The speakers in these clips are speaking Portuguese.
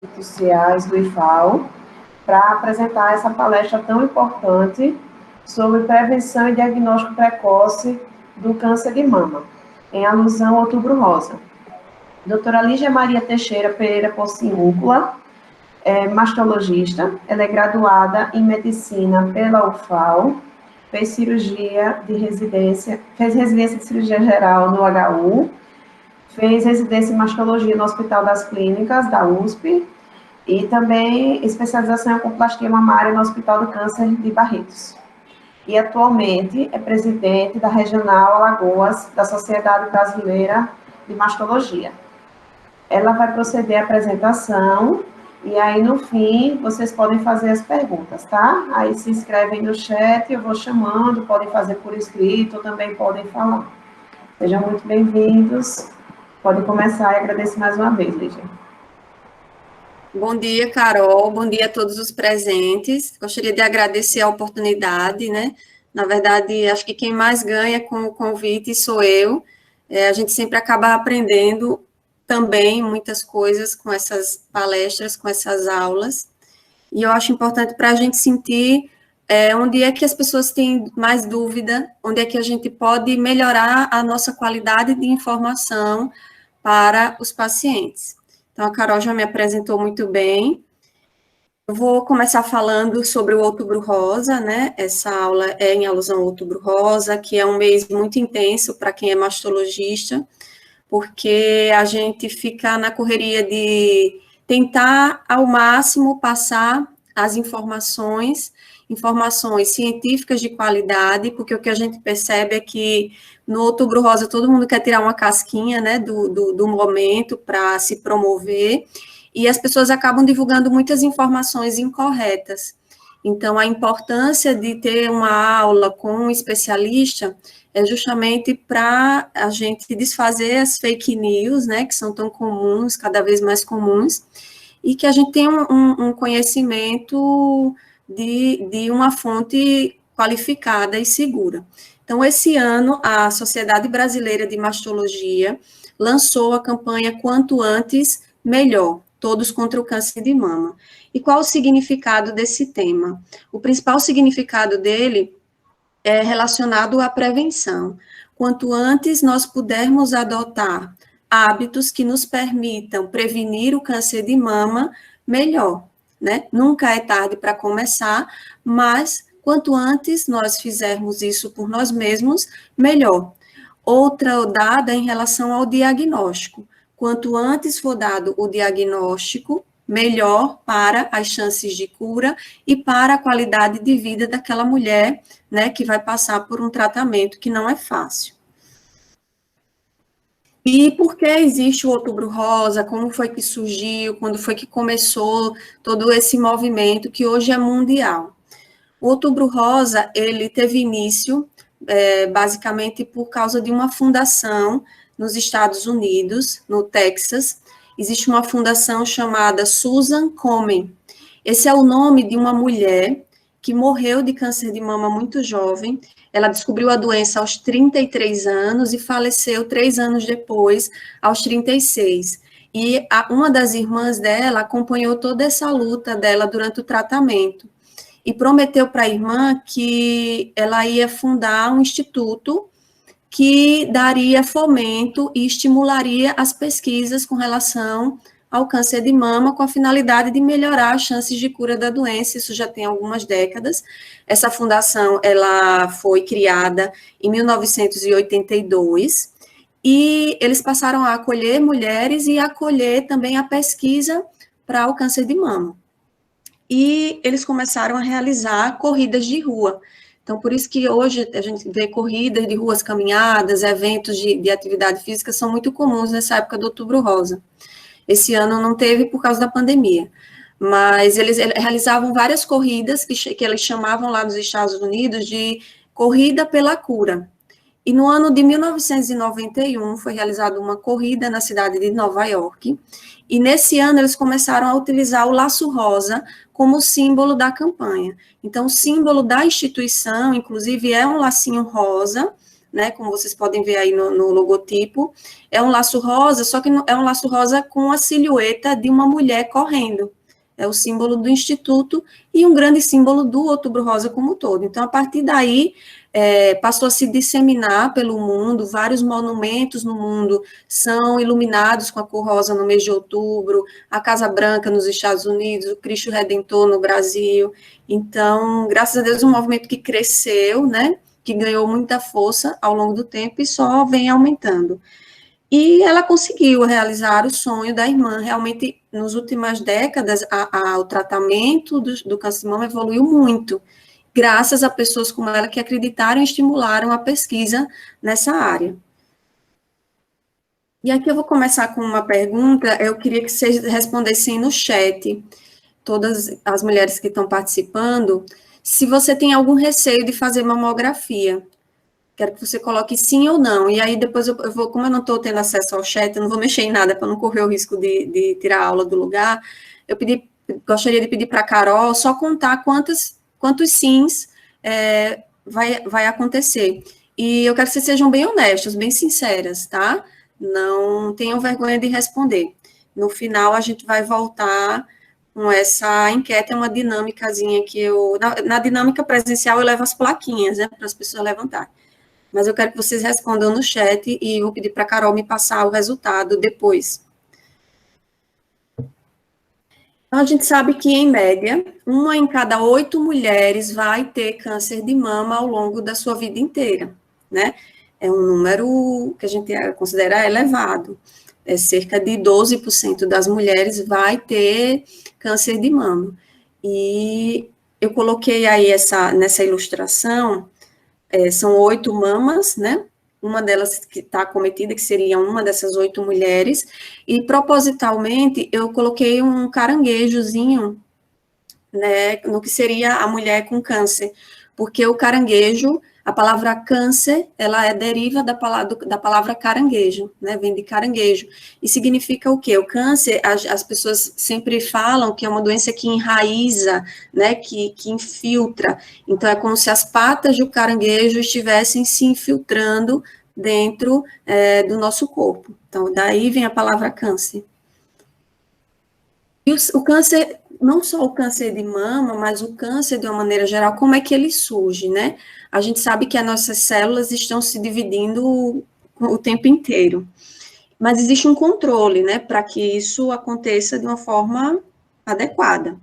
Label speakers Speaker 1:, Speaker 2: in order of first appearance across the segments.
Speaker 1: sociais do IFAO para apresentar essa palestra tão importante sobre prevenção e diagnóstico precoce do câncer de mama, em alusão ao Outubro Rosa. Doutora Lígia Maria Teixeira Pereira Porciúncula é mastologista, ela é graduada em medicina pela UFAL, fez residência de cirurgia geral no HU, fez residência em mastologia no Hospital das Clínicas, da USP, e também especialização em oncoplastia mamária no Hospital do Câncer de Barretos. E atualmente é presidente da Regional Alagoas da Sociedade Brasileira de Mastologia. Ela vai proceder à apresentação e aí no fim vocês podem fazer as perguntas, tá? Aí se inscrevem no chat, eu vou chamando, podem fazer por escrito ou também podem falar. Sejam muito bem-vindos. Podem começar e agradeço mais uma vez, Lígia.
Speaker 2: Bom dia, Carol. Bom dia a todos os presentes. Gostaria de agradecer a oportunidade, né? Na verdade, acho que quem mais ganha com o convite sou eu. A gente sempre acaba aprendendo também muitas coisas com essas palestras, com essas aulas. E eu acho importante para a gente sentir onde é que as pessoas têm mais dúvida, onde é que a gente pode melhorar a nossa qualidade de informação para os pacientes. Então, a Carol já me apresentou muito bem. Eu vou começar falando sobre o Outubro Rosa, né? Essa aula é em alusão ao Outubro Rosa, que é um mês muito intenso para quem é mastologista, porque a gente fica na correria de tentar ao máximo passar as informações científicas de qualidade, porque o que a gente percebe é que no Outubro Rosa todo mundo quer tirar uma casquinha, né, do momento para se promover, e as pessoas acabam divulgando muitas informações incorretas. Então, a importância de ter uma aula com um especialista é justamente para a gente desfazer as fake news, né, que são tão comuns, cada vez mais comuns, e que a gente tenha um conhecimento de uma fonte qualificada e segura. Então, esse ano, a Sociedade Brasileira de Mastologia lançou a campanha Quanto Antes, Melhor, Todos contra o Câncer de Mama. E qual o significado desse tema? O principal significado dele é relacionado à prevenção. Quanto antes nós pudermos adotar hábitos que nos permitam prevenir o câncer de mama, melhor, né? Nunca é tarde para começar, mas quanto antes nós fizermos isso por nós mesmos, melhor. Outra dada em relação ao diagnóstico. Quanto antes for dado o diagnóstico, melhor para as chances de cura e para a qualidade de vida daquela mulher, né, que vai passar por um tratamento que não é fácil. E por que existe o Outubro Rosa? Como foi que surgiu? Quando foi que começou todo esse movimento que hoje é mundial? O Outubro Rosa, ele teve início, basicamente, por causa de uma fundação nos Estados Unidos, no Texas. Existe uma fundação chamada Susan Komen. Esse é o nome de uma mulher que morreu de câncer de mama muito jovem. Ela descobriu a doença aos 33 anos e faleceu 3 anos depois, aos 36. E uma das irmãs dela acompanhou toda essa luta dela durante o tratamento. E prometeu para a irmã que ela ia fundar um instituto que daria fomento e estimularia as pesquisas com relação ao câncer de mama, com a finalidade de melhorar as chances de cura da doença. Isso já tem algumas décadas. Essa fundação, ela foi criada em 1982, e eles passaram a acolher mulheres e acolher também a pesquisa para o câncer de mama. E eles começaram a realizar corridas de rua. Então, por isso que hoje a gente vê corridas de ruas, caminhadas, eventos de atividade física são muito comuns nessa época do Outubro Rosa. Esse ano não teve por causa da pandemia, mas eles realizavam várias corridas que eles chamavam lá nos Estados Unidos de Corrida pela Cura. E no ano de 1991 foi realizada uma corrida na cidade de Nova York, e nesse ano eles começaram a utilizar o laço rosa como símbolo da campanha. Então, o símbolo da instituição, inclusive, é um lacinho rosa, né, como vocês podem ver aí no logotipo, é um laço rosa, só que é um laço rosa com a silhueta de uma mulher correndo. É o símbolo do Instituto e um grande símbolo do Outubro Rosa como um todo. Então, a partir daí, passou a se disseminar pelo mundo, vários monumentos no mundo são iluminados com a cor rosa no mês de outubro, a Casa Branca nos Estados Unidos, o Cristo Redentor no Brasil. Então, graças a Deus, um movimento que cresceu, né, que ganhou muita força ao longo do tempo e só vem aumentando. E ela conseguiu realizar o sonho da irmã. Realmente, nas últimas décadas, o tratamento do câncer de mama evoluiu muito, graças a pessoas como ela que acreditaram e estimularam a pesquisa nessa área. E aqui eu vou começar com uma pergunta, eu queria que vocês respondessem no chat, todas as mulheres que estão participando, se você tem algum receio de fazer mamografia. Quero que você coloque sim ou não. E aí depois eu vou, como eu não estou tendo acesso ao chat, eu não vou mexer em nada para não correr o risco de tirar a aula do lugar. Gostaria de pedir para a Carol só contar quantos sims vai acontecer. E eu quero que vocês sejam bem honestos, bem sinceras, tá? Não tenham vergonha de responder. No final, a gente vai voltar com essa enquete, é uma dinâmicazinha que na dinâmica presencial, eu levo as plaquinhas, né, para as pessoas levantarem. Mas eu quero que vocês respondam no chat e vou pedir para a Carol me passar o resultado depois. Então, a gente sabe que, em média, 1 em cada 8 mulheres vai ter câncer de mama ao longo da sua vida inteira, né? É um número que a gente considera elevado. Cerca de 12% das mulheres vai ter câncer de mama. E eu coloquei aí nessa ilustração, são 8 mamas, né? Uma delas que está acometida, que seria uma dessas 8 mulheres, e propositalmente eu coloquei um caranguejozinho, né, no que seria a mulher com câncer, porque o caranguejo, a palavra câncer, ela deriva da palavra caranguejo, né, vem de caranguejo, e significa o quê? O câncer, as pessoas sempre falam que é uma doença que enraiza, né, que infiltra, então é como se as patas do caranguejo estivessem se infiltrando dentro do nosso corpo, então daí vem a palavra câncer. E o câncer, não só o câncer de mama, mas o câncer de uma maneira geral, como é que ele surge, né? A gente sabe que as nossas células estão se dividindo o tempo inteiro, mas existe um controle, né, para que isso aconteça de uma forma adequada.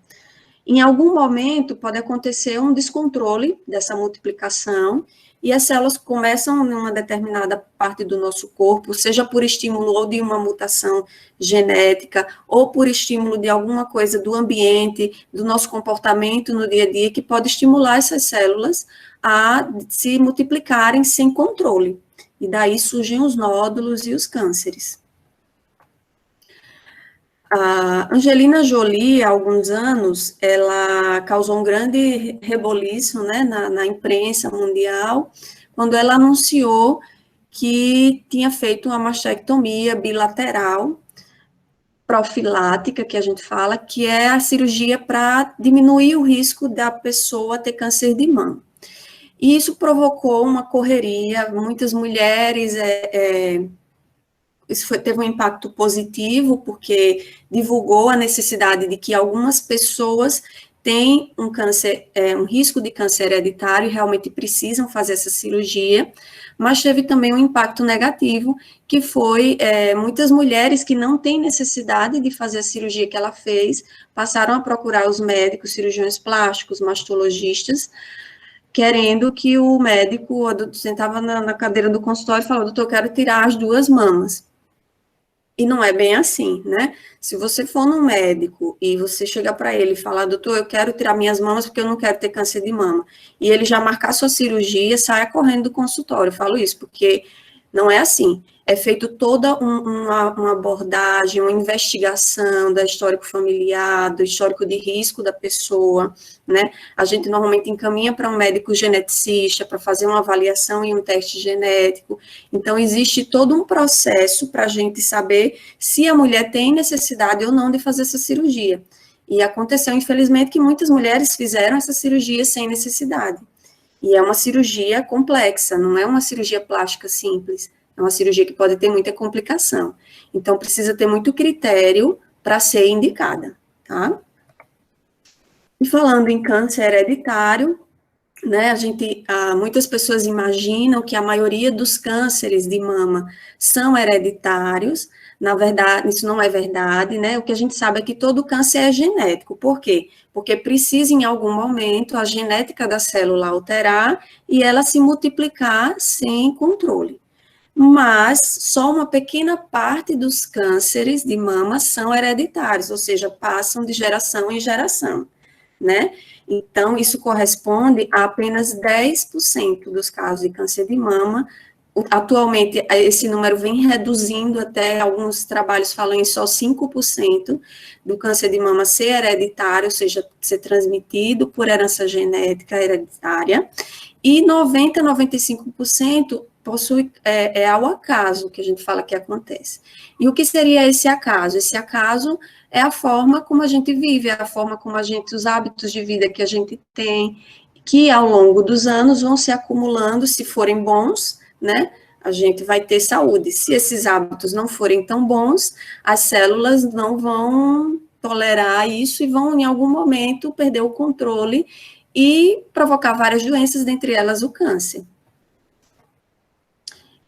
Speaker 2: Em algum momento pode acontecer um descontrole dessa multiplicação e as células começam em uma determinada parte do nosso corpo, seja por estímulo ou de uma mutação genética, ou por estímulo de alguma coisa do ambiente, do nosso comportamento no dia a dia, que pode estimular essas células a se multiplicarem sem controle. E daí surgem os nódulos e os cânceres. A Angelina Jolie, há alguns anos, ela causou um grande reboliço, né, na imprensa mundial, quando ela anunciou que tinha feito uma mastectomia bilateral profilática, que a gente fala, que é a cirurgia para diminuir o risco da pessoa ter câncer de mama. E isso provocou uma correria, muitas mulheres teve um impacto positivo, porque divulgou a necessidade de que algumas pessoas têm um câncer, um risco de câncer hereditário e realmente precisam fazer essa cirurgia, mas teve também um impacto negativo, que foi muitas mulheres que não têm necessidade de fazer a cirurgia que ela fez, passaram a procurar os médicos, cirurgiões plásticos, mastologistas, querendo que o médico sentava na cadeira do consultório e falava, doutor, eu quero tirar as 2 mamas. E não é bem assim, né? Se você for num médico e você chegar para ele e falar, doutor, eu quero tirar minhas mamas porque eu não quero ter câncer de mama, e ele já marcar sua cirurgia, saia correndo do consultório. Eu falo isso porque não é assim. É feito toda uma abordagem, uma investigação da histórico familiar, do histórico de risco da pessoa, né? A gente normalmente encaminha para um médico geneticista para fazer uma avaliação e um teste genético. Então, existe todo um processo para a gente saber se a mulher tem necessidade ou não de fazer essa cirurgia. E aconteceu, infelizmente, que muitas mulheres fizeram essa cirurgia sem necessidade. E é uma cirurgia complexa, não é uma cirurgia plástica simples, é uma cirurgia que pode ter muita complicação. Então, precisa ter muito critério para ser indicada, tá? E falando em câncer hereditário, né, muitas pessoas imaginam que a maioria dos cânceres de mama são hereditários. Na verdade, isso não é verdade, né? O que a gente sabe é que todo câncer é genético. Por quê? Porque precisa, em algum momento, a genética da célula alterar e ela se multiplicar sem controle. Mas só uma pequena parte dos cânceres de mama são hereditários, ou seja, passam de geração em geração, né? Então, isso corresponde a apenas 10% dos casos de câncer de mama. Atualmente, esse número vem reduzindo, até alguns trabalhos falam em só 5% do câncer de mama ser hereditário, ou seja, ser transmitido por herança genética hereditária, e 90% a 95% possui, ao acaso, que a gente fala que acontece. E o que seria esse acaso? Esse acaso é a forma como a gente vive, é a forma como os hábitos de vida que a gente tem, que ao longo dos anos vão se acumulando, se forem bons, né, a gente vai ter saúde. Se esses hábitos não forem tão bons, as células não vão tolerar isso e vão, em algum momento, perder o controle e provocar várias doenças, dentre elas o câncer.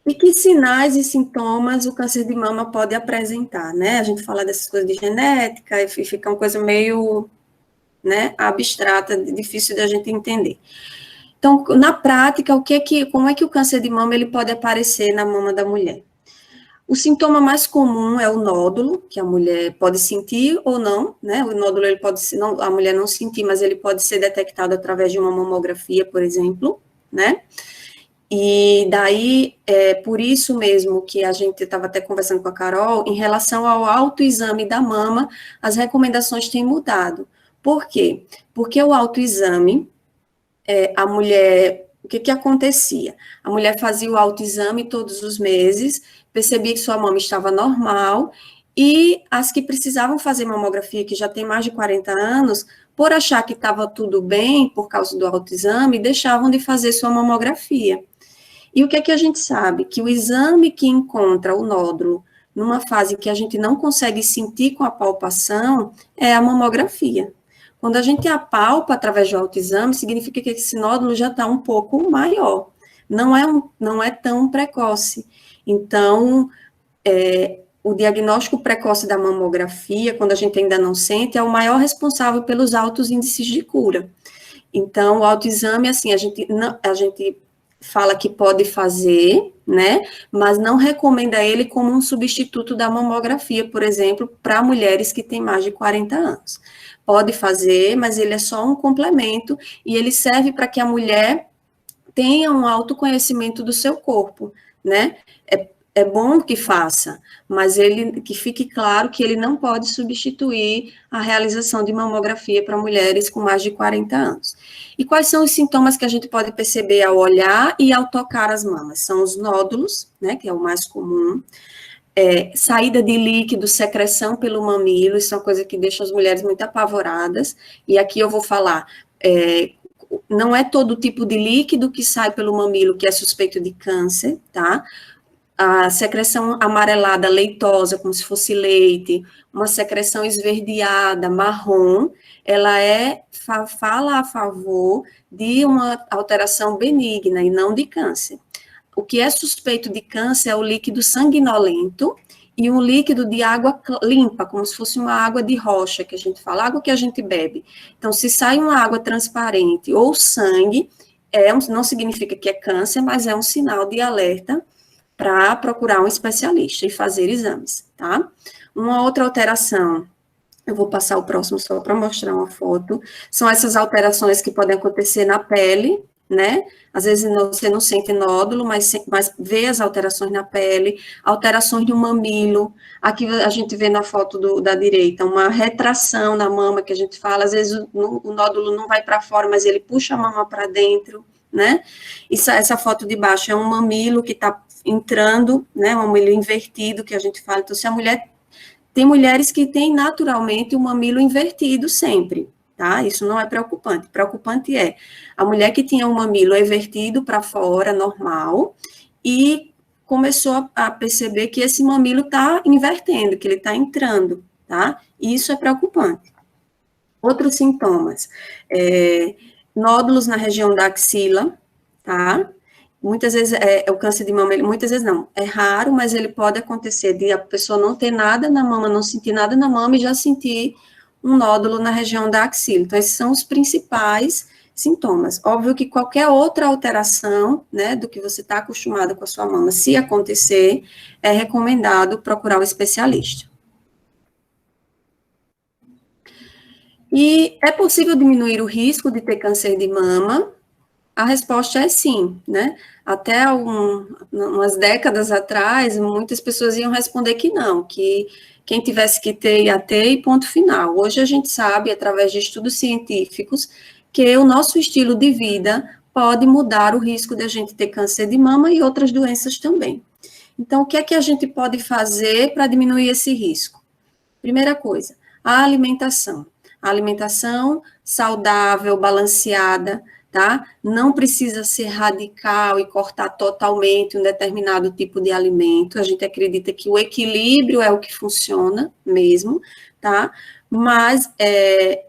Speaker 2: E que sinais e sintomas o câncer de mama pode apresentar, né? A gente fala dessas coisas de genética e fica uma coisa meio, né, abstrata, difícil da gente entender. Então, na prática, como é que o câncer de mama ele pode aparecer na mama da mulher? O sintoma mais comum é o nódulo, que a mulher pode sentir ou não, né? O nódulo ele pode ser, não, a mulher não sentir, mas ele pode ser detectado através de uma mamografia, por exemplo, né? E daí, por isso mesmo que a gente estava até conversando com a Carol, em relação ao autoexame da mama, as recomendações têm mudado. Por quê? Porque o autoexame, a mulher, o que acontecia? A mulher fazia o autoexame todos os meses, percebia que sua mama estava normal, e as que precisavam fazer mamografia, que já tem mais de 40 anos, por achar que estava tudo bem, por causa do autoexame, deixavam de fazer sua mamografia. E o que a gente sabe? Que o exame que encontra o nódulo numa fase que a gente não consegue sentir com a palpação é a mamografia. Quando a gente apalpa através do autoexame, significa que esse nódulo já está um pouco maior. Não é tão precoce. Então, o diagnóstico precoce da mamografia, quando a gente ainda não sente, é o maior responsável pelos altos índices de cura. Então, o autoexame, assim, a gente fala que pode fazer, né, mas não recomenda ele como um substituto da mamografia, por exemplo, para mulheres que têm mais de 40 anos. Pode fazer, mas ele é só um complemento, e ele serve para que a mulher tenha um autoconhecimento do seu corpo, né, é bom que faça, mas que fique claro que ele não pode substituir a realização de mamografia para mulheres com mais de 40 anos. E quais são os sintomas que a gente pode perceber ao olhar e ao tocar as mamas? São os nódulos, né, que é o mais comum, saída de líquido, secreção pelo mamilo, isso é uma coisa que deixa as mulheres muito apavoradas, e aqui eu vou falar, não é todo tipo de líquido que sai pelo mamilo que é suspeito de câncer, tá? A secreção amarelada, leitosa, como se fosse leite, uma secreção esverdeada, marrom, ela fala a favor de uma alteração benigna e não de câncer. O que é suspeito de câncer é o líquido sanguinolento e um líquido de água limpa, como se fosse uma água de rocha, que a gente fala, água que a gente bebe. Então, se sai uma água transparente ou sangue, não significa que é câncer, mas é um sinal de alerta para procurar um especialista e fazer exames, tá? Uma outra alteração, eu vou passar o próximo só para mostrar uma foto, são essas alterações que podem acontecer na pele, né? Às vezes você não sente nódulo, mas vê as alterações na pele, alterações no mamilo. Aqui a gente vê na foto da direita uma retração na mama, que a gente fala, às vezes o nódulo não vai para fora, mas ele puxa a mama para dentro, né? Essa foto de baixo é um mamilo que está entrando, né? Um mamilo invertido, que a gente fala. Então, se a mulher... Tem mulheres que têm naturalmente o mamilo invertido sempre. tá? Isso não é preocupante. Preocupante é a mulher que tinha o mamilo evertido para fora, normal, e começou a perceber que esse mamilo está invertendo, que ele está entrando, tá? Isso é preocupante. Outros sintomas, nódulos na região da axila, tá? Muitas vezes, o câncer de mama, muitas vezes não, é raro, mas ele pode acontecer de a pessoa não ter nada na mama, não sentir nada na mama e já sentir um nódulo na região da axila. Então, esses são os principais sintomas. Óbvio que qualquer outra alteração, né, do que você está acostumado com a sua mama, se acontecer, é recomendado procurar um especialista. E é possível diminuir o risco de ter câncer de mama? A resposta é sim, né? Até umas décadas atrás, muitas pessoas iam responder que não, que quem tivesse que ter ia ter e ponto final. Hoje a gente sabe, através de estudos científicos, que o nosso estilo de vida pode mudar o risco de a gente ter câncer de mama e outras doenças também. Então, o que é que a gente pode fazer para diminuir esse risco? Primeira coisa, a alimentação. A alimentação saudável, balanceada, tá? Não precisa ser radical e cortar totalmente um determinado tipo de alimento. A gente acredita que o equilíbrio é o que funciona mesmo, tá? Mas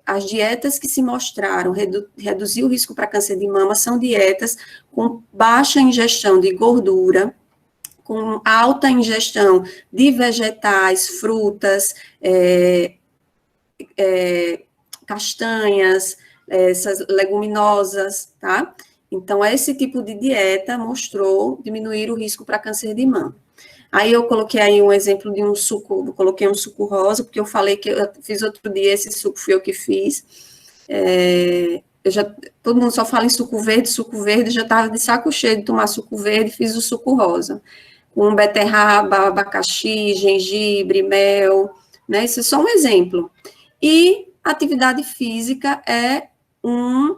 Speaker 2: as dietas que se mostraram reduzir o risco para câncer de mama são dietas com baixa ingestão de gordura, com alta ingestão de vegetais, frutas, castanhas, essas leguminosas, tá? Então, esse tipo de dieta mostrou diminuir o risco para câncer de mama. Aí eu coloquei aí um exemplo de um suco, coloquei um suco rosa, porque eu falei que eu fiz outro dia, esse suco fui eu que fiz. Todo mundo só fala em suco verde, já estava de saco cheio de tomar suco verde, fiz o suco rosa, com beterraba, abacaxi, gengibre, mel, né? Isso é só um exemplo. E atividade física é um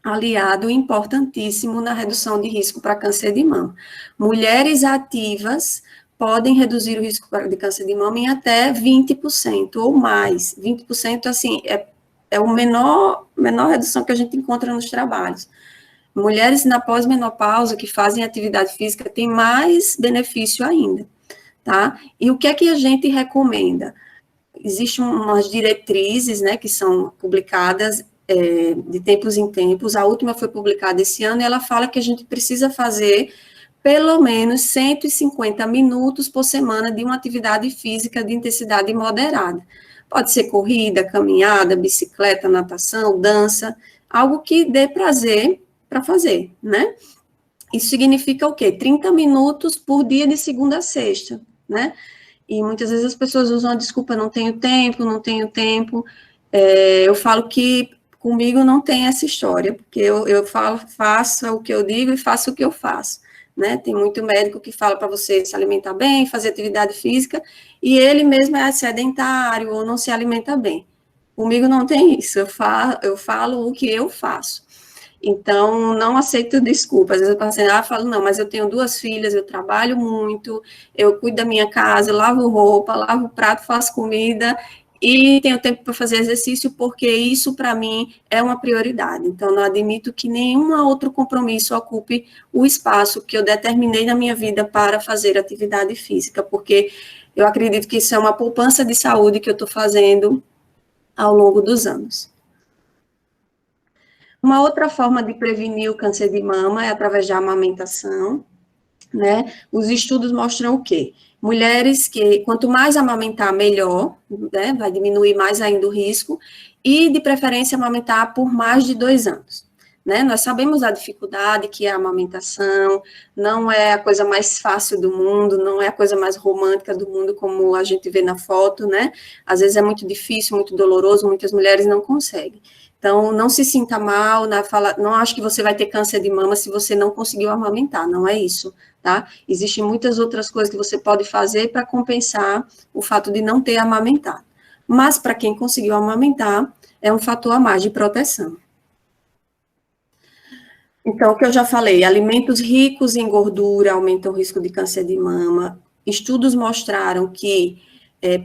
Speaker 2: aliado importantíssimo na redução de risco para câncer de mama. Mulheres ativas podem reduzir o risco de câncer de mama em até 20% ou mais. 20%, assim, é a menor redução que a gente encontra nos trabalhos. Mulheres na pós-menopausa que fazem atividade física têm mais benefício ainda, tá? E o que é que a gente recomenda? Existem umas diretrizes, né, que são publicadas de tempos em tempos. A última foi publicada esse ano e ela fala que a gente precisa fazer pelo menos 150 minutos por semana de uma atividade física de intensidade moderada. Pode ser corrida, caminhada, bicicleta, natação, dança, algo que dê prazer para fazer, né? Isso significa o quê? 30 minutos por dia de segunda a sexta, né? E muitas vezes as pessoas usam a desculpa, não tenho tempo. Eu falo que comigo não tem essa história, porque eu falo, faço o que eu digo e faço o que eu faço, né? Tem muito médico que fala para você se alimentar bem, fazer atividade física, e ele mesmo é sedentário ou não se alimenta bem. Comigo não tem isso, eu falo o que eu faço. Então, não aceito desculpas. Às vezes eu falo, não, mas eu tenho 2 filhas, eu trabalho muito, eu cuido da minha casa, lavo roupa, lavo prato, faço comida, e tenho tempo para fazer exercício, porque isso, para mim, é uma prioridade. Então, não admito que nenhum outro compromisso ocupe o espaço que eu determinei na minha vida para fazer atividade física, porque eu acredito que isso é uma poupança de saúde que eu estou fazendo ao longo dos anos. Uma outra forma de prevenir o câncer de mama é através da amamentação, né? Os estudos mostram o quê? Mulheres que, quanto mais amamentar, melhor, né? Vai diminuir mais ainda o risco, e de preferência amamentar por mais de 2 anos, né? Nós sabemos a dificuldade que é a amamentação, não é a coisa mais fácil do mundo, não é a coisa mais romântica do mundo, como a gente vê na foto, né? Às vezes é muito difícil, muito doloroso, muitas mulheres não conseguem. Então, não se sinta mal, não acho que você vai ter câncer de mama se você não conseguiu amamentar, não é isso, tá? Existem muitas outras coisas que você pode fazer para compensar o fato de não ter amamentado. Mas, para quem conseguiu amamentar, é um fator a mais de proteção. Então, o que eu já falei, alimentos ricos em gordura aumentam o risco de câncer de mama. Estudos mostraram que,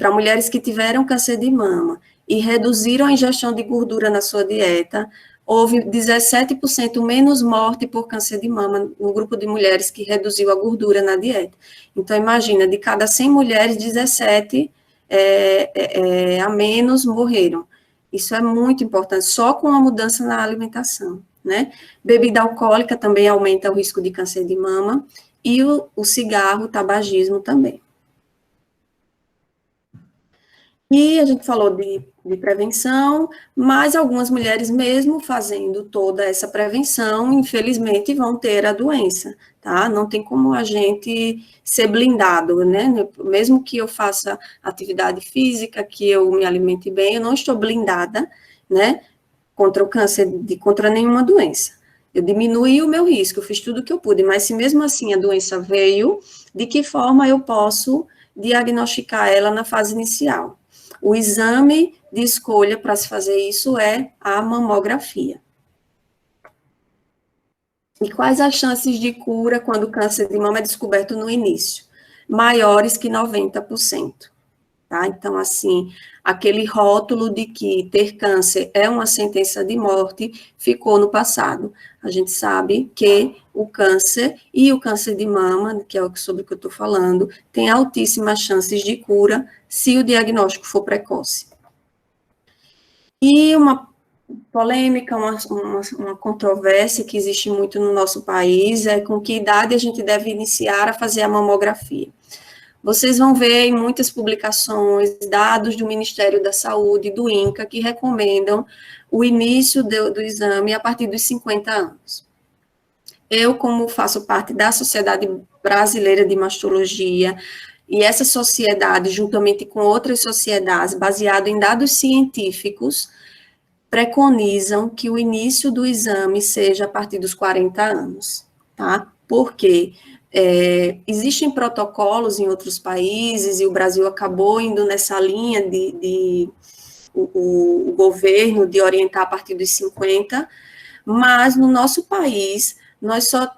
Speaker 2: para mulheres que tiveram câncer de mama, e reduziram a ingestão de gordura na sua dieta, houve 17% menos morte por câncer de mama no grupo de mulheres que reduziu a gordura na dieta. Então, imagina, de cada 100 mulheres, 17 a menos morreram. Isso é muito importante, só com a mudança na alimentação, né? Bebida alcoólica também aumenta o risco de câncer de mama, e o cigarro, o tabagismo também. E a gente falou de prevenção, mas algumas mulheres, mesmo fazendo toda essa prevenção, infelizmente vão ter a doença, tá? Não tem como a gente ser blindado, né? Mesmo que eu faça atividade física, que eu me alimente bem, eu não estou blindada, né? Contra o câncer, contra nenhuma doença. Eu diminuí o meu risco, eu fiz tudo o que eu pude, mas se mesmo assim a doença veio, de que forma eu posso diagnosticar ela na fase inicial? O exame de escolha para se fazer isso é a mamografia. E quais as chances de cura quando o câncer de mama é descoberto no início? Maiores que 90%. Tá? Então, assim, aquele rótulo de que ter câncer é uma sentença de morte ficou no passado. A gente sabe que o câncer e o câncer de mama, que é sobre o que eu estou falando, tem altíssimas chances de cura se o diagnóstico for precoce. E uma polêmica, uma controvérsia que existe muito no nosso país é com que idade a gente deve iniciar a fazer a mamografia. Vocês vão ver em muitas publicações, dados do Ministério da Saúde, do INCA, que recomendam o início do exame a partir dos 50 anos. Eu, como faço parte da Sociedade Brasileira de Mastologia, e essa sociedade, juntamente com outras sociedades, baseado em dados científicos, preconizam que o início do exame seja a partir dos 40 anos, tá? Por quê? Existem protocolos em outros países, e o Brasil acabou indo nessa linha o governo de orientar a partir dos 50, mas no nosso país, nós só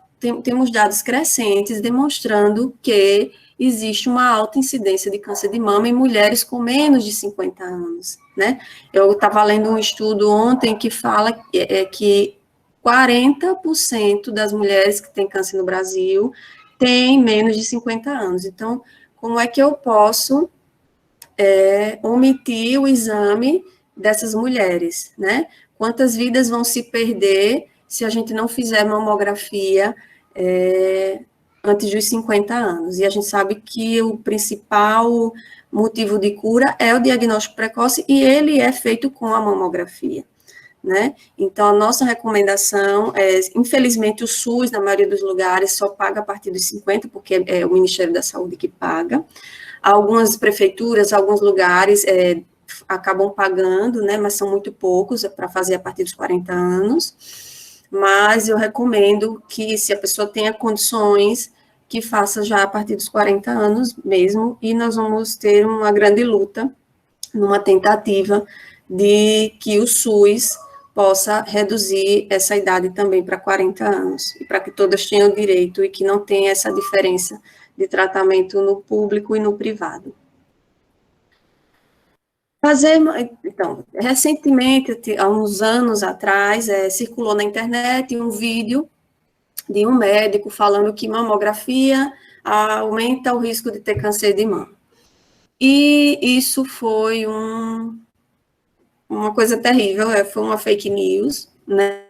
Speaker 2: temos dados crescentes demonstrando que existe uma alta incidência de câncer de mama em mulheres com menos de 50 anos, né? Eu estava lendo um estudo ontem que fala que 40% das mulheres que têm câncer no Brasil têm menos de 50 anos. Então, como é que eu posso omitir o exame dessas mulheres, né? Quantas vidas vão se perder se a gente não fizer mamografia antes dos 50 anos? E a gente sabe que o principal motivo de cura é o diagnóstico precoce, e ele é feito com a mamografia, né? Então, a nossa recomendação infelizmente, o SUS, na maioria dos lugares, só paga a partir dos 50, porque é o Ministério da Saúde que paga. Algumas prefeituras, alguns lugares acabam pagando, né, mas são muito poucos para fazer a partir dos 40 anos, mas eu recomendo que, se a pessoa tenha condições, que faça já a partir dos 40 anos mesmo, e nós vamos ter uma grande luta, numa tentativa de que o SUS possa reduzir essa idade também para 40 anos, e para que todas tenham direito, e que não tenha essa diferença de tratamento no público e no privado. Então, recentemente, há uns anos atrás, circulou na internet um vídeo de um médico falando que mamografia aumenta o risco de ter câncer de mama. E isso foi uma coisa terrível, foi uma fake news, né?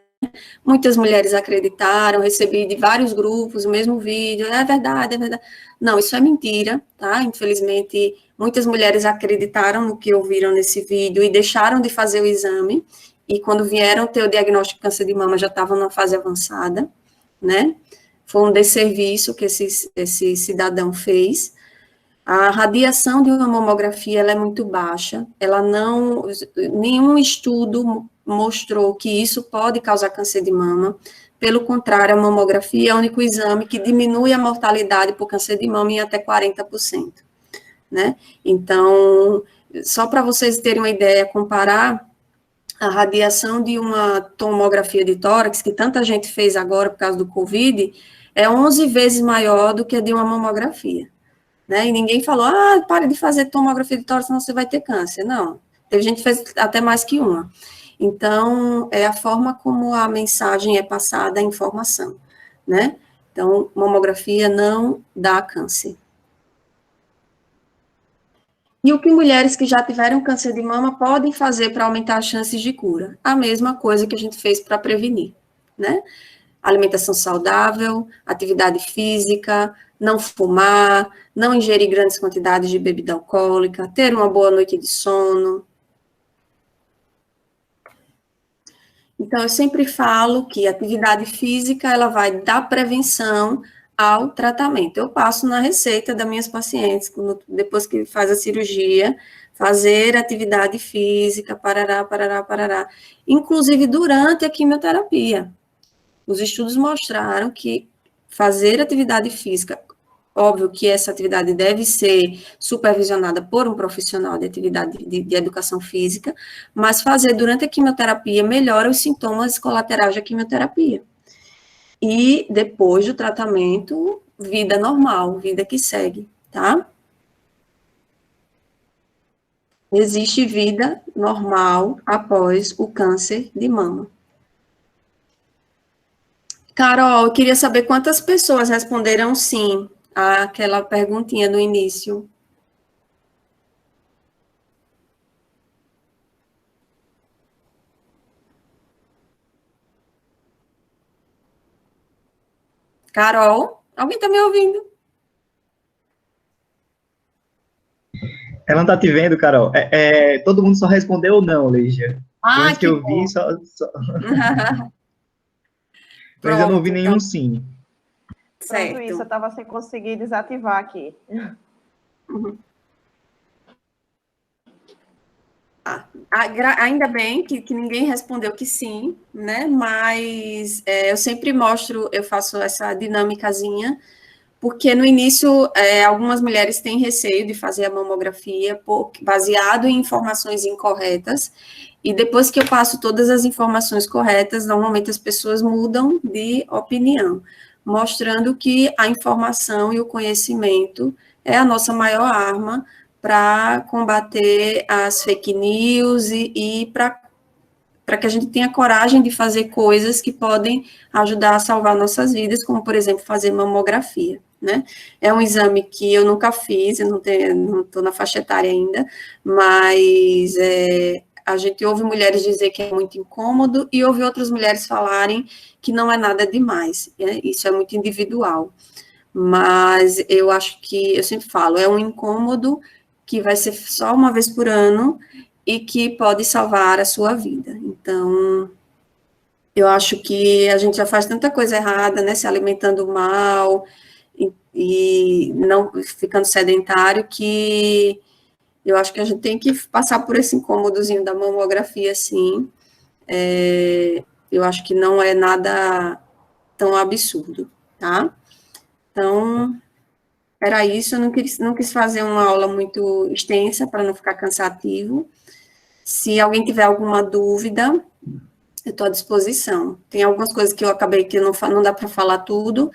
Speaker 2: Muitas mulheres acreditaram, recebi de vários grupos o mesmo vídeo, é verdade, é verdade. Não, isso é mentira, tá? Infelizmente, muitas mulheres acreditaram no que ouviram nesse vídeo e deixaram de fazer o exame, e quando vieram ter o diagnóstico de câncer de mama, já estavam na fase avançada, né? Foi um desserviço que esse cidadão fez. A radiação de uma mamografia, ela é muito baixa, nenhum estudo mostrou que isso pode causar câncer de mama. Pelo contrário, a mamografia é o único exame que diminui a mortalidade por câncer de mama em até 40%, né? Então, só para vocês terem uma ideia, comparar a radiação de uma tomografia de tórax, que tanta gente fez agora por causa do Covid, é 11 vezes maior do que a de uma mamografia, né? E ninguém falou, pare de fazer tomografia de tórax, senão você vai ter câncer. Não, Teve gente que fez até mais que uma. Então, é a forma como a mensagem é passada, a informação, né? Então, mamografia não dá câncer. E o que mulheres que já tiveram câncer de mama podem fazer para aumentar as chances de cura? A mesma coisa que a gente fez para prevenir, né? Alimentação saudável, atividade física, não fumar, não ingerir grandes quantidades de bebida alcoólica, ter uma boa noite de sono. Então, eu sempre falo que a atividade física, ela vai dar prevenção ao tratamento. Eu passo na receita das minhas pacientes, depois que faz a cirurgia, fazer atividade física, parará, parará, parará. Inclusive, durante a quimioterapia. Os estudos mostraram que fazer atividade física, óbvio que essa atividade deve ser supervisionada por um profissional de atividade de educação física, mas fazer durante a quimioterapia melhora os sintomas colaterais da quimioterapia. E depois do tratamento, vida normal, vida que segue, tá? Existe vida normal após o câncer de mama. Carol, eu queria saber quantas pessoas responderam sim àquela perguntinha no início. Carol, alguém está me ouvindo?
Speaker 3: Ela não tá te vendo, Carol. Todo mundo só respondeu não, Lígia. Antes que eu vi, só... Mas eu não ouvi nenhum
Speaker 2: então.
Speaker 3: sim.
Speaker 1: Certo. Pronto, isso, eu estava sem conseguir desativar aqui.
Speaker 2: Uhum. Ainda bem que ninguém respondeu que sim, né? Mas eu sempre mostro, eu faço essa dinâmicazinha, porque no início algumas mulheres têm receio de fazer a mamografia baseado em informações incorretas, e depois que eu passo todas as informações corretas, normalmente as pessoas mudam de opinião, mostrando que a informação e o conhecimento é a nossa maior arma para combater as fake news e para que a gente tenha coragem de fazer coisas que podem ajudar a salvar nossas vidas, como, por exemplo, fazer mamografia, né? É um exame que eu nunca fiz, eu não estou na faixa etária ainda, mas a gente ouve mulheres dizer que é muito incômodo e ouve outras mulheres falarem que não é nada demais, né? Isso é muito individual. Mas eu acho que, eu sempre falo, é um incômodo que vai ser só uma vez por ano e que pode salvar a sua vida. Então, eu acho que a gente já faz tanta coisa errada, né, se alimentando mal e não ficando sedentário, que eu acho que a gente tem que passar por esse incômodozinho da mamografia, sim. Eu acho que não é nada tão absurdo, tá? Então, era isso, eu não quis fazer uma aula muito extensa para não ficar cansativo. Se alguém tiver alguma dúvida, eu estou à disposição. Tem algumas coisas que eu acabei que não dá para falar tudo,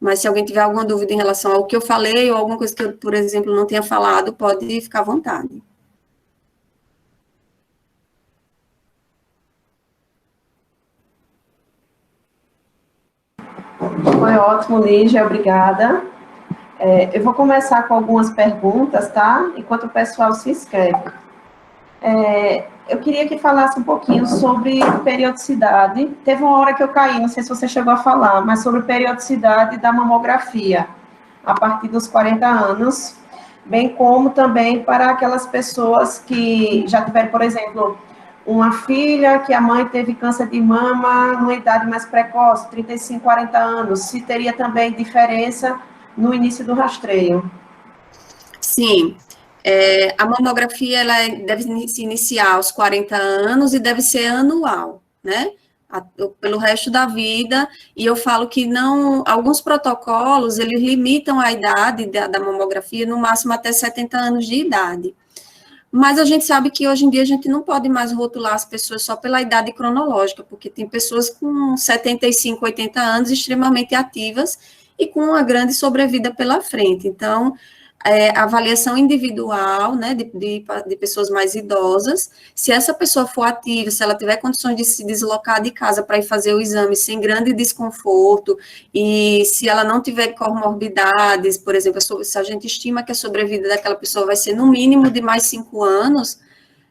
Speaker 2: mas se alguém tiver alguma dúvida em relação ao que eu falei, ou alguma coisa que eu, por exemplo, não tenha falado, pode ficar à vontade.
Speaker 1: Foi ótimo, Lígia, obrigada. Eu vou começar com algumas perguntas, tá? Enquanto o pessoal se inscreve. Eu queria que falasse um pouquinho sobre periodicidade. Teve uma hora que eu caí, não sei se você chegou a falar, mas sobre periodicidade da mamografia, a partir dos 40 anos, bem como também para aquelas pessoas que já tiveram, por exemplo, uma filha que a mãe teve câncer de mama numa idade mais precoce, 35, 40 anos, se teria também diferença no início do rastreio.
Speaker 2: Sim, a mamografia ela deve se iniciar aos 40 anos e deve ser anual, né? Pelo resto da vida, e eu falo que não, alguns protocolos, eles limitam a idade da mamografia no máximo até 70 anos de idade. Mas a gente sabe que hoje em dia a gente não pode mais rotular as pessoas só pela idade cronológica, porque tem pessoas com 75, 80 anos extremamente ativas e com uma grande sobrevida pela frente. Então, avaliação individual, né, de pessoas mais idosas. Se essa pessoa for ativa, se ela tiver condições de se deslocar de casa para ir fazer o exame sem grande desconforto, e se ela não tiver comorbidades, por exemplo, se a gente estima que a sobrevida daquela pessoa vai ser no mínimo de mais 5 anos,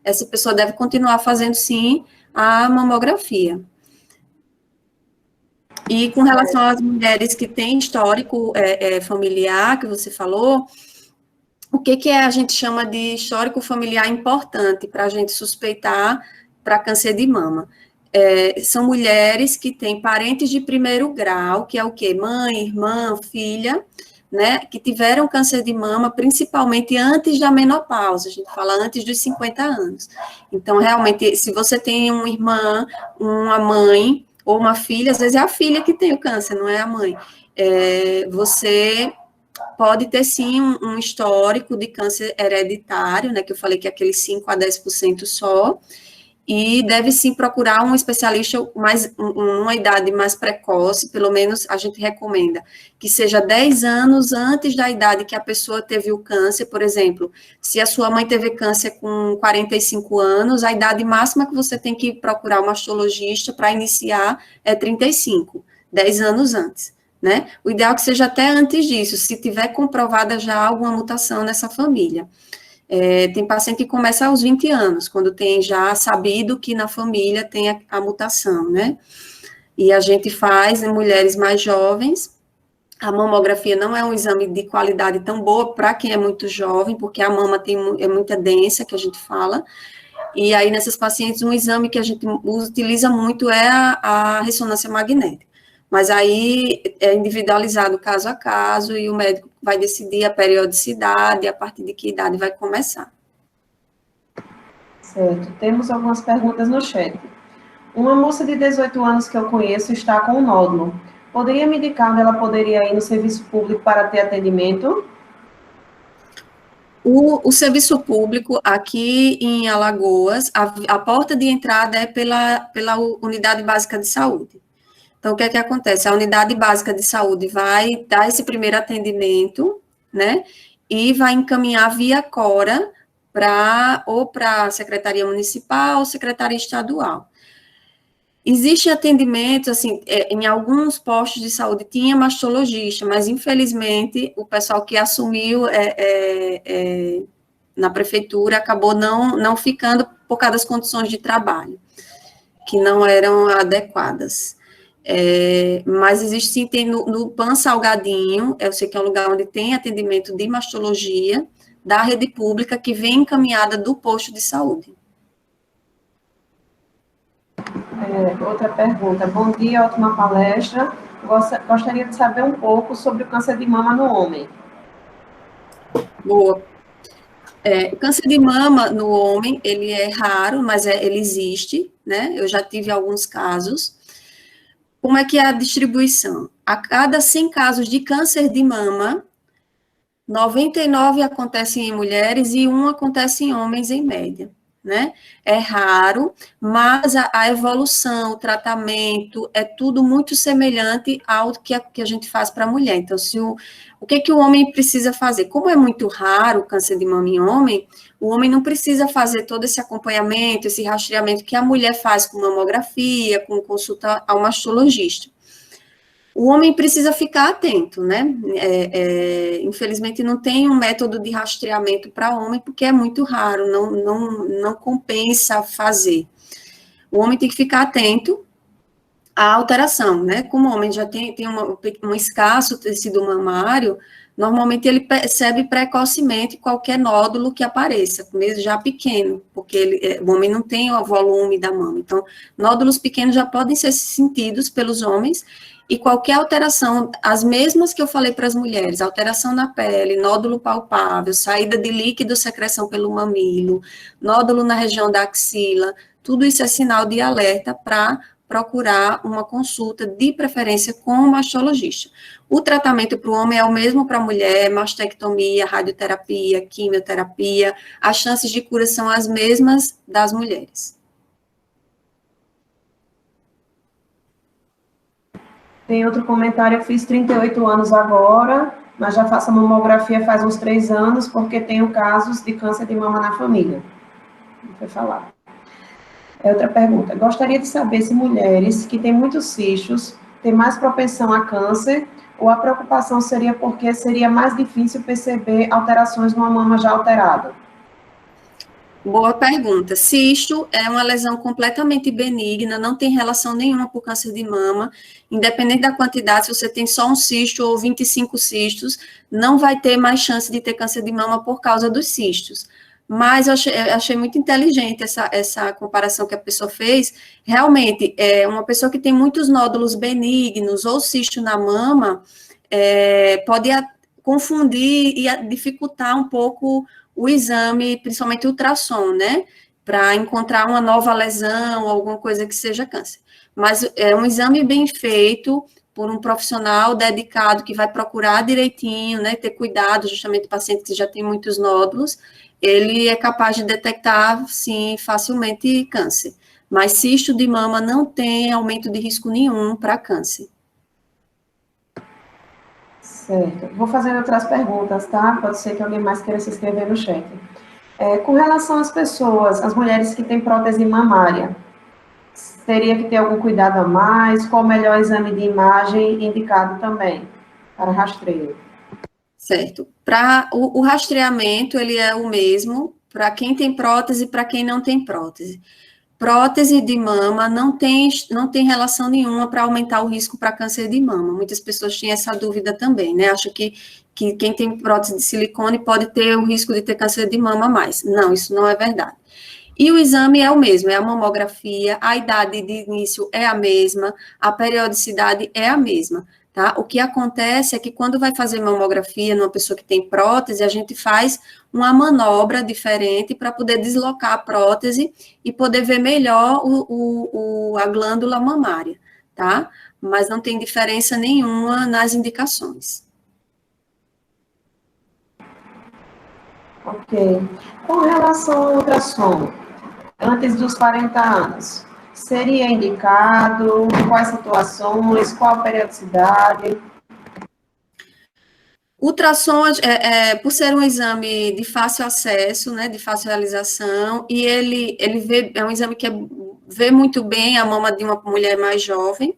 Speaker 2: essa pessoa deve continuar fazendo, sim, a mamografia. E com relação às mulheres que têm histórico familiar, que você falou, o que a gente chama de histórico familiar importante para a gente suspeitar para câncer de mama? São mulheres que têm parentes de primeiro grau, que é o quê? Mãe, irmã, filha, né, que tiveram câncer de mama, principalmente antes da menopausa, a gente fala antes dos 50 anos. Então, realmente, se você tem uma irmã, uma mãe ou uma filha, às vezes é a filha que tem o câncer, não é a mãe, você pode ter, sim, um histórico de câncer hereditário, né, que eu falei que é aquele 5 a 10% só, e deve, sim, procurar um especialista uma idade mais precoce, pelo menos a gente recomenda que seja 10 anos antes da idade que a pessoa teve o câncer. Por exemplo, se a sua mãe teve câncer com 45 anos, a idade máxima que você tem que procurar um mastologista para iniciar é 35, 10 anos antes. Né? O ideal é que seja até antes disso, se tiver comprovada já alguma mutação nessa família. Tem paciente que começa aos 20 anos, quando tem já sabido que na família tem a mutação, né? E a gente faz em mulheres mais jovens. A mamografia não é um exame de qualidade tão boa para quem é muito jovem, porque a mama é muita densa, que a gente fala. E aí, nessas pacientes, um exame que a gente utiliza muito é a ressonância magnética. Mas aí é individualizado caso a caso e o médico vai decidir a periodicidade, a partir de que idade vai começar.
Speaker 1: Certo. Temos algumas perguntas no chat. Uma moça de 18 anos que eu conheço está com um nódulo. Poderia me indicar onde ela poderia ir no serviço público para ter atendimento?
Speaker 2: O serviço público aqui em Alagoas, a porta de entrada é pela unidade básica de saúde. Então, o que é que acontece? A unidade básica de saúde vai dar esse primeiro atendimento, né, e vai encaminhar via Cora ou para a Secretaria Municipal ou Secretaria Estadual. Existe atendimento, assim, em alguns postos de saúde tinha mastologista, mas, infelizmente, o pessoal que assumiu na prefeitura acabou não ficando por causa das condições de trabalho, que não eram adequadas. Mas existe, sim, tem no PAN Salgadinho, eu sei que é um lugar onde tem atendimento de mastologia da rede pública que vem encaminhada do posto de saúde.
Speaker 1: Outra pergunta. Bom dia, ótima palestra. Gostaria de saber um pouco sobre o câncer de mama no homem.
Speaker 2: Boa. O câncer de mama no homem, ele é raro, mas ele existe, né? Eu já tive alguns casos. Como é que é a distribuição? A cada 100 casos de câncer de mama, 99 acontecem em mulheres e 1 acontece em homens, em média, né? É raro, mas a evolução, o tratamento, é tudo muito semelhante ao que a gente faz para a mulher. Então, o que o homem precisa fazer? Como é muito raro o câncer de mama em homem, o homem não precisa fazer todo esse acompanhamento, esse rastreamento que a mulher faz com mamografia, com consulta ao mastologista. O homem precisa ficar atento, né? Infelizmente, não tem um método de rastreamento para homem, porque é muito raro, não compensa fazer. O homem tem que ficar atento à alteração, né? Como o homem já tem um escasso tecido mamário, normalmente ele percebe precocemente qualquer nódulo que apareça, mesmo já pequeno, porque o homem não tem o volume da mama. Então, nódulos pequenos já podem ser sentidos pelos homens, e qualquer alteração, as mesmas que eu falei para as mulheres, alteração na pele, nódulo palpável, saída de líquido, secreção pelo mamilo, nódulo na região da axila, tudo isso é sinal de alerta para procurar uma consulta, de preferência com o mastologista. O tratamento para o homem é o mesmo para a mulher, mastectomia, radioterapia, quimioterapia, as chances de cura são as mesmas das mulheres.
Speaker 1: Tem outro comentário, eu fiz 38 anos agora, mas já faço a mamografia faz uns 3 anos, porque tenho casos de câncer de mama na família. Não foi falar. Outra pergunta. Gostaria de saber se mulheres que têm muitos cistos têm mais propensão a câncer, ou a preocupação seria porque seria mais difícil perceber alterações numa mama já alterada?
Speaker 2: Boa pergunta. Cisto é uma lesão completamente benigna, não tem relação nenhuma com câncer de mama, independente da quantidade, se você tem só um cisto ou 25 cistos, não vai ter mais chance de ter câncer de mama por causa dos cistos. Mas eu achei muito inteligente essa comparação que a pessoa fez. Realmente, uma pessoa que tem muitos nódulos benignos ou cisto na mama, pode confundir e dificultar um pouco o exame, principalmente o ultrassom, né? Para encontrar uma nova lesão, alguma coisa que seja câncer. Mas é um exame bem feito por um profissional dedicado que vai procurar direitinho, né? Ter cuidado, justamente o paciente que já tem muitos nódulos, ele é capaz de detectar, sim, facilmente câncer. Mas cisto de mama não tem aumento de risco nenhum para câncer.
Speaker 1: Certo. Vou fazer outras perguntas, tá? Pode ser que alguém mais queira se inscrever no chat. Com relação às pessoas, as mulheres que têm prótese mamária, teria que ter algum cuidado a mais? Qual o melhor exame de imagem indicado também para rastreio?
Speaker 2: Certo. Para o rastreamento, ele é o mesmo para quem tem prótese e para quem não tem prótese. Prótese de mama não tem relação nenhuma para aumentar o risco para câncer de mama. Muitas pessoas têm essa dúvida também, né? Acham que quem tem prótese de silicone pode ter o risco de ter câncer de mama a mais. Não, isso não é verdade. E o exame é o mesmo, é a mamografia, a idade de início é a mesma, a periodicidade é a mesma, tá? O que acontece é que quando vai fazer mamografia numa pessoa que tem prótese, a gente faz uma manobra diferente para poder deslocar a prótese e poder ver melhor a glândula mamária, tá? Mas não tem diferença nenhuma nas indicações.
Speaker 1: Ok. Com relação ao ultrassom, antes dos 40 anos, seria indicado? Quais situações? Qual a periodicidade?
Speaker 2: Ultrassom, por ser um exame de fácil acesso, né, de fácil realização, e ele é um exame que vê muito bem a mama de uma mulher mais jovem,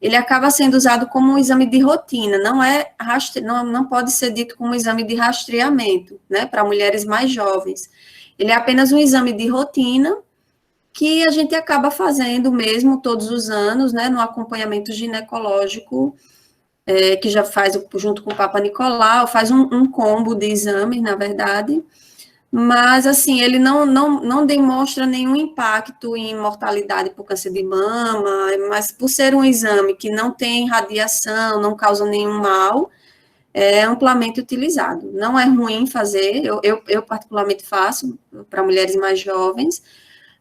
Speaker 2: ele acaba sendo usado como um exame de rotina, não pode ser dito como um exame de rastreamento, né, para mulheres mais jovens. Ele é apenas um exame de rotina que a gente acaba fazendo mesmo todos os anos, né, no acompanhamento ginecológico, que já faz junto com o Papa Nicolau, faz um combo de exames, na verdade, mas, assim, ele não demonstra nenhum impacto em mortalidade por câncer de mama, mas por ser um exame que não tem radiação, não causa nenhum mal, é amplamente utilizado. Não é ruim fazer, eu particularmente faço para mulheres mais jovens,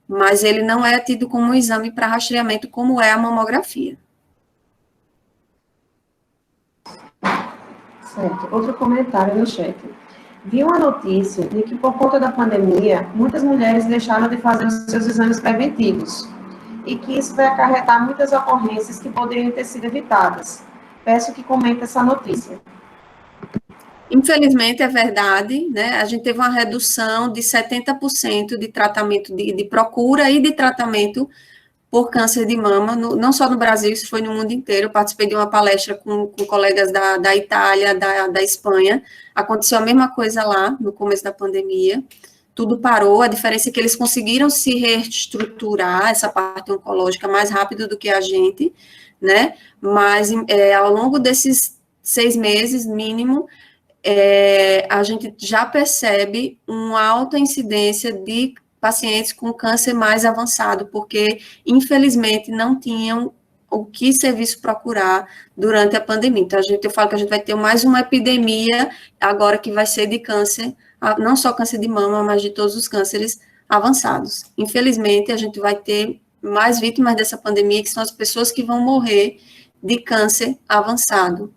Speaker 2: mas ele não é tido como um exame para rastreamento, como é a mamografia.
Speaker 1: Certo. Outro comentário no chat. Vi uma notícia de que, por conta da pandemia, muitas mulheres deixaram de fazer os seus exames preventivos e que isso vai acarretar muitas ocorrências que poderiam ter sido evitadas. Peço que comente essa notícia.
Speaker 2: Infelizmente, é verdade, né? A gente teve uma redução de 70% de tratamento, de procura e de tratamento por câncer de mama, não só no Brasil, isso foi no mundo inteiro. Eu participei de uma palestra com colegas da Itália, da Espanha. Aconteceu a mesma coisa lá, no começo da pandemia. Tudo parou, a diferença é que eles conseguiram se reestruturar, essa parte oncológica, mais rápido do que a gente, né? Mas ao longo desses 6 meses, mínimo, a gente já percebe uma alta incidência de pacientes com câncer mais avançado, porque, infelizmente, não tinham o que serviço procurar durante a pandemia. Então, eu falo que a gente vai ter mais uma epidemia agora que vai ser de câncer, não só câncer de mama, mas de todos os cânceres avançados. Infelizmente, a gente vai ter mais vítimas dessa pandemia, que são as pessoas que vão morrer de câncer avançado,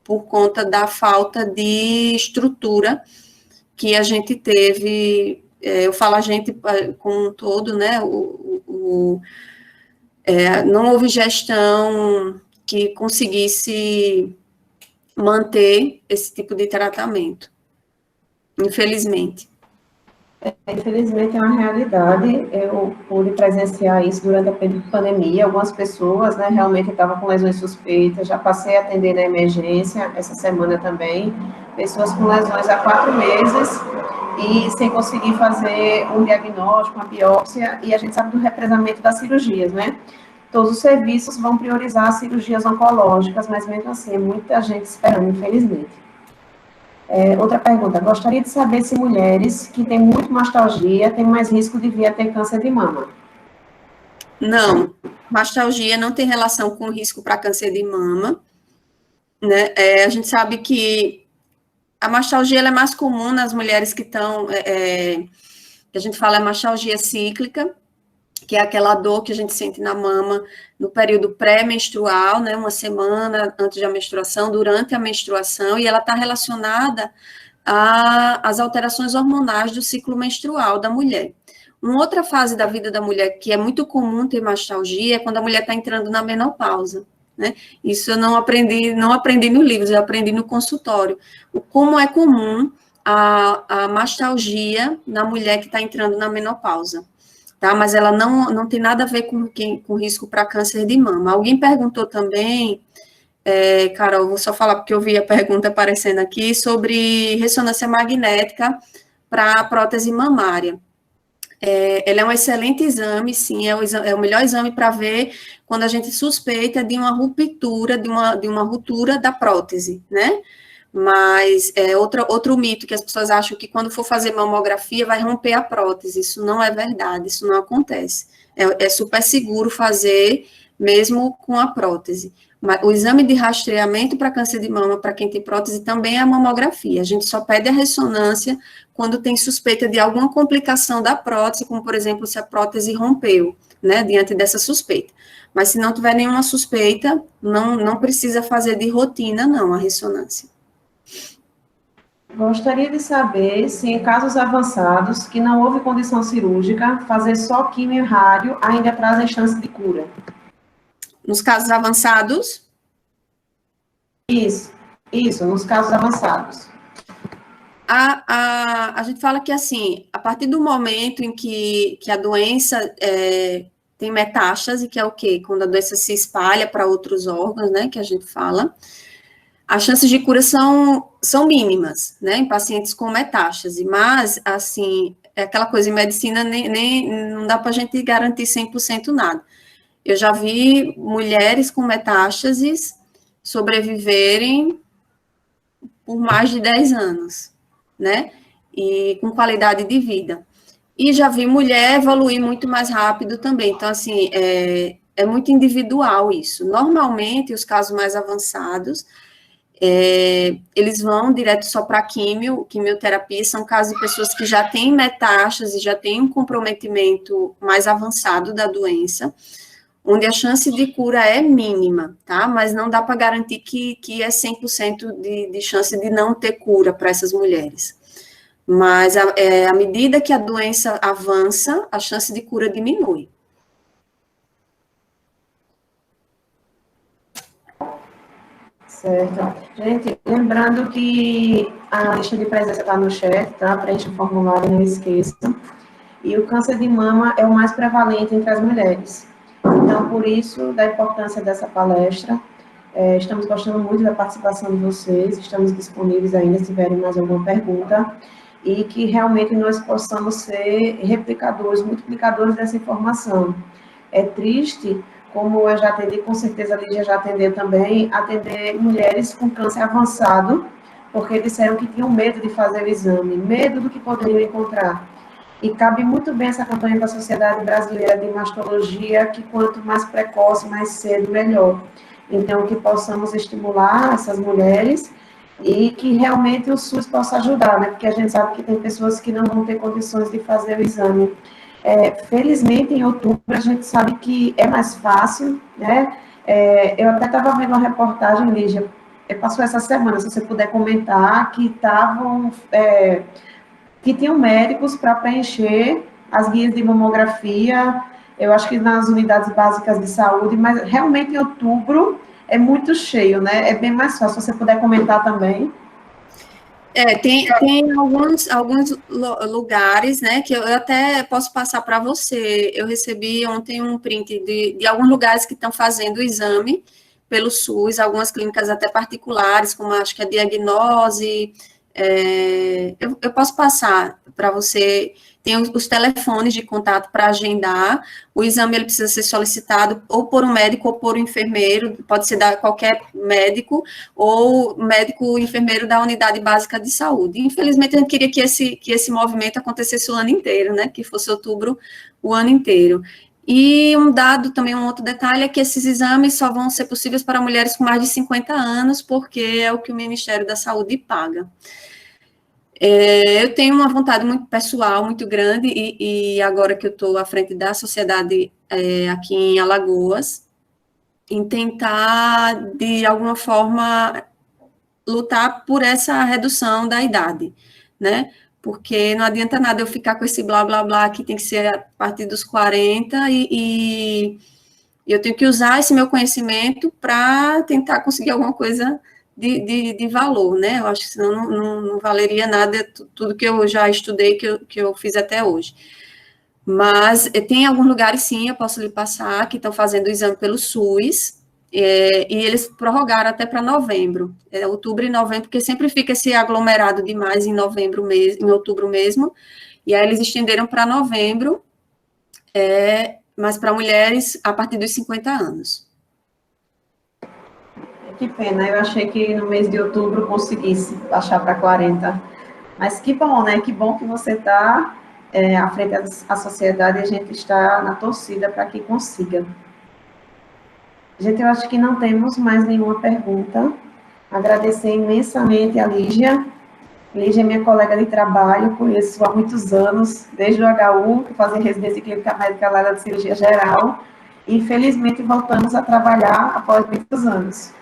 Speaker 2: por conta da falta de estrutura que a gente teve. Eu falo a gente como um todo, né, não houve gestão que conseguisse manter esse tipo de tratamento, infelizmente.
Speaker 1: Infelizmente é uma realidade, eu pude presenciar isso durante a pandemia, algumas pessoas, né, realmente estavam com lesões suspeitas, já passei a atender na emergência, essa semana também, pessoas com lesões há 4 meses, e sem conseguir fazer um diagnóstico, uma biópsia, e a gente sabe do represamento das cirurgias, né? Todos os serviços vão priorizar as cirurgias oncológicas, mas mesmo assim, muita gente esperando, infelizmente. Outra pergunta, gostaria de saber se mulheres que têm muito mastalgia têm mais risco de vir a ter câncer de mama.
Speaker 2: Não, mastalgia não tem relação com risco para câncer de mama, né? A gente sabe que a mastalgia ela é mais comum nas mulheres que estão, que a gente fala é mastalgia cíclica, que é aquela dor que a gente sente na mama no período pré-menstrual, né, uma semana antes da menstruação, durante a menstruação, e ela está relacionada às alterações hormonais do ciclo menstrual da mulher. Uma outra fase da vida da mulher que é muito comum ter mastalgia é quando a mulher está entrando na menopausa, né? Isso eu não aprendi no livro, eu aprendi no consultório. Como é comum a mastalgia na mulher que está entrando na menopausa. Tá? Mas ela não tem nada a ver com risco para câncer de mama. Alguém perguntou também, Carol, vou só falar porque eu vi a pergunta aparecendo aqui, sobre ressonância magnética para prótese mamária. Ela é um excelente exame, sim, é o melhor exame para ver quando a gente suspeita de uma ruptura, de uma ruptura da prótese, né? Mas outro mito que as pessoas acham que quando for fazer mamografia vai romper a prótese. Isso não é verdade, isso não acontece. É super seguro fazer mesmo com a prótese. Mas o exame de rastreamento para câncer de mama, para quem tem prótese, também é a mamografia. A gente só pede a ressonância quando tem suspeita de alguma complicação da prótese, como, por exemplo, se a prótese rompeu, né, diante dessa suspeita. Mas se não tiver nenhuma suspeita, não precisa fazer de rotina, não, a ressonância.
Speaker 1: Gostaria de saber se em casos avançados, que não houve condição cirúrgica, fazer só quimio e rádio ainda trazem chance de cura.
Speaker 2: Nos casos avançados?
Speaker 1: Isso, nos casos avançados.
Speaker 2: A gente fala que, assim, a partir do momento em que a doença tem metástase, que é o quê? Quando a doença se espalha para outros órgãos, né, que a gente fala, as chances de cura são mínimas, né, em pacientes com metástase, mas, assim, é aquela coisa, em medicina não dá para a gente garantir 100% nada. Eu já vi mulheres com metástases sobreviverem por mais de 10 anos, né, e com qualidade de vida. E já vi mulher evoluir muito mais rápido também, então, assim, é muito individual isso. Normalmente, os casos mais avançados, eles vão direto só para quimioterapia, são casos de pessoas que já têm metástase, já têm um comprometimento mais avançado da doença, onde a chance de cura é mínima, tá? Mas não dá para garantir que é 100% de chance de não ter cura para essas mulheres. Mas, à medida que a doença avança, a chance de cura diminui.
Speaker 1: Certo. Gente, lembrando que a lista de presença está no chat, tá? Preencha o formulário, não esqueça. E o câncer de mama é o mais prevalente entre as mulheres. Então, por isso, da importância dessa palestra, estamos gostando muito da participação de vocês, estamos disponíveis ainda se tiverem mais alguma pergunta, e que realmente nós possamos ser replicadores, multiplicadores dessa informação. É triste, como eu já atendi, com certeza a Lígia já atendeu também, atender mulheres com câncer avançado, porque disseram que tinham medo de fazer o exame, medo do que poderiam encontrar. E cabe muito bem essa campanha da Sociedade Brasileira de Mastologia, que quanto mais precoce, mais cedo, melhor. Então, que possamos estimular essas mulheres e que realmente o SUS possa ajudar, né? Porque a gente sabe que tem pessoas que não vão ter condições de fazer o exame. Felizmente, em outubro, a gente sabe que é mais fácil, né? Eu até estava vendo uma reportagem, Lígia, passou essa semana, se você puder comentar, que tinham médicos para preencher as guias de mamografia, eu acho que nas unidades básicas de saúde, mas realmente em outubro é muito cheio, né? É bem mais fácil. Se você puder comentar também.
Speaker 2: Tem alguns lugares, né, que eu até posso passar para você. Eu recebi ontem um print de alguns lugares que estão fazendo o exame pelo SUS, algumas clínicas até particulares, como acho que a Diagnose. Eu posso passar para você. Tem os telefones de contato para agendar. O exame ele precisa ser solicitado ou por um médico ou por um enfermeiro, pode ser da qualquer médico, ou médico enfermeiro da unidade básica de saúde. Infelizmente, a gente queria que esse movimento acontecesse o ano inteiro, né? Que fosse outubro o ano inteiro. E um outro detalhe é que esses exames só vão ser possíveis para mulheres com mais de 50 anos, porque é o que o Ministério da Saúde paga. Eu tenho uma vontade muito pessoal, muito grande, e agora que eu estou à frente da sociedade aqui em Alagoas, em tentar, de alguma forma, lutar por essa redução da idade, né? Porque não adianta nada eu ficar com esse blá, blá, blá, que tem que ser a partir dos 40, e eu tenho que usar esse meu conhecimento para tentar conseguir alguma coisa de valor, né? Eu acho que senão não valeria nada tudo que eu já estudei, que eu fiz até hoje. Mas tem alguns lugares, sim, eu posso lhe passar, que estão fazendo o exame pelo SUS, e eles prorrogaram até para novembro, outubro e novembro, porque sempre fica esse aglomerado demais em novembro mesmo, em outubro mesmo, e aí eles estenderam para novembro, mas para mulheres a partir dos 50 anos.
Speaker 1: Que pena, eu achei que no mês de outubro conseguisse baixar para 40. Mas que bom, né? Que bom que você está à frente da sociedade e a gente está na torcida para que consiga. Gente, eu acho que não temos mais nenhuma pergunta. Agradecer imensamente a Lígia. Lígia é minha colega de trabalho, conheço há muitos anos, desde o HU, que fazia residência clínica médica lá da cirurgia geral, e felizmente voltamos a trabalhar após muitos anos.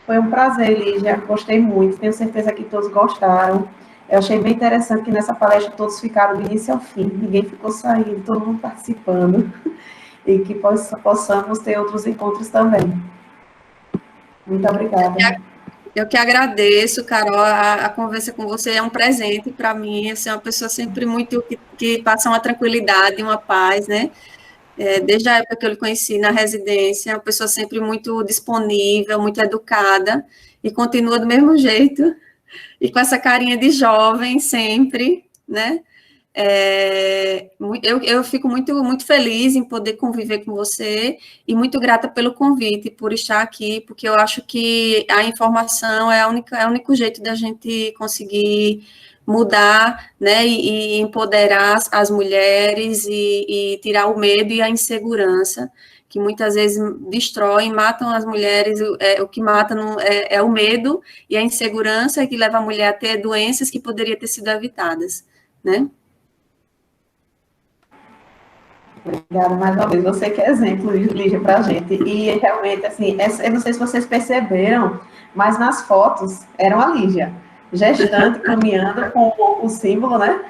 Speaker 1: Foi um prazer, Lígia, gostei muito, tenho certeza que todos gostaram. Eu achei bem interessante que nessa palestra todos ficaram do início ao fim, ninguém ficou saindo, todo mundo participando, e que possamos ter outros encontros também. Muito obrigada.
Speaker 2: Eu que agradeço, Carol, a conversa com você é um presente para mim, você é uma pessoa sempre muito, que passa uma tranquilidade, uma paz, né? Desde a época que eu lhe conheci na residência, uma pessoa sempre muito disponível, muito educada, e continua do mesmo jeito, e com essa carinha de jovem sempre, né? Eu fico muito feliz em poder conviver com você e muito grata pelo convite, por estar aqui, porque eu acho que a informação é o único jeito da gente conseguir mudar, né, e empoderar as mulheres e tirar o medo e a insegurança, que muitas vezes destroem, matam as mulheres, o que mata é o medo e a insegurança que leva a mulher a ter doenças que poderiam ter sido evitadas, né?
Speaker 1: Obrigada mais uma vez. Você que é exemplo, Lígia, para a gente. E realmente, assim, eu não sei se vocês perceberam, mas nas fotos eram a Lígia, gestante, caminhando com o símbolo, né,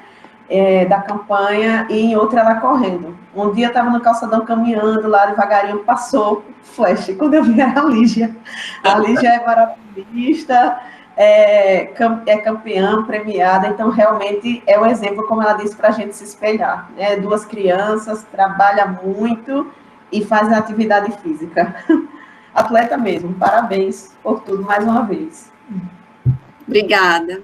Speaker 1: da campanha, e em outra ela correndo. Um dia eu estava no calçadão caminhando lá devagarinho, passou flash. Quando eu vi era a Lígia. A Lígia é maravilhista, é campeã, premiada, então realmente é um exemplo, como ela disse, para a gente se espelhar. Né? Duas crianças, trabalha muito e faz atividade física. Atleta mesmo, parabéns por tudo mais uma vez.
Speaker 2: Obrigada.